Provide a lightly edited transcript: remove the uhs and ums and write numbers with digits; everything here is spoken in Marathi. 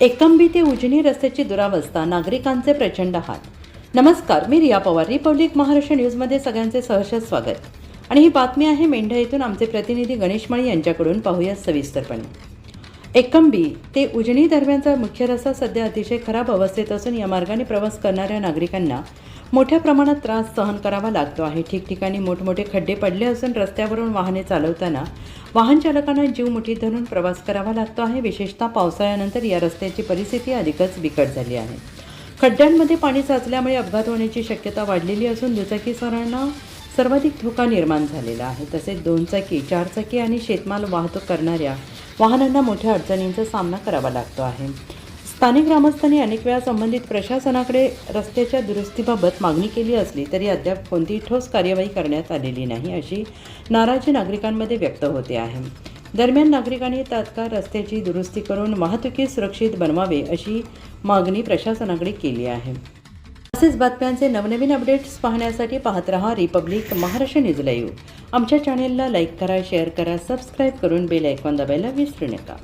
एकंबी ते उजनी रस्त्याची दुरावस्था, नागरिकांचे प्रचंड हाल. नमस्कार, मी रिया पवार. रिपब्लिक महाराष्ट्र न्यूजमध्ये सगळ्यांचे सहर्ष स्वागत. आणि ही बातमी आहे मेंढा येथून आमचे प्रतिनिधी गणेश माळी यांच्याकडून. पाहूया सविस्तरपणे. एकंबी ते उजनी दरम्यानचा मुख्य रस्ता सध्या अतिशय खराब अवस्थेत असून या मार्गाने प्रवास करणाऱ्या नागरिकांना मोठ्या प्रमाणात त्रास सहन करावा लागतो आहे. ठिकठिकाणी मोठमोठे खड्डे पडले असून रस्त्यावरून वाहने चालवताना वाहन चालकांना जीव मुठीत धरून प्रवास करावा लागतो आहे. विशेषतः पावसाळ्यानंतर या रस्त्याची परिस्थिती अधिकच बिकट झाली आहे. खड्ड्यांमध्ये पाणी साचल्यामुळे अपघात होण्याची शक्यता वाढलेली असून दुचाकीस्वारांना सर्वाधिक धोका निर्माण झालेला आहे. तसेच 2 चाकी, 4 चाकी आणि शेतमाल वाहतूक करणाऱ्या वाहनांना मोठ्या अडचणींचा सामना करावा लागतो आहे. स्थानिक ग्रामस्थांनी अनेक वेळा संबंधित प्रशासनाकडे रस्त्याच्या दुरुस्तीबाबत मागणी केली असली तरी अद्याप कोणतीही ठोस कार्यवाही करण्यात आलेली नाही, अशी नाराजी नागरिकांमध्ये व्यक्त होते आहे. दरम्यान नागरिकांनी तात्काळ रस्त्याची दुरुस्ती करून वाहतुकी सुरक्षित बनवावे अशी मागणी प्रशासनाकडे केली आहे. असेच बातम्यांचे नवनवीन अपडेट्स पाहण्यासाठी पाहत रहा रिपब्लिक महाराष्ट्र न्यूज लाईव्ह. आमच्या चॅनेलला लाईक करा, शेअर करा, सबस्क्राईब करून बेल आयकॉन दाबायला विसरू नका.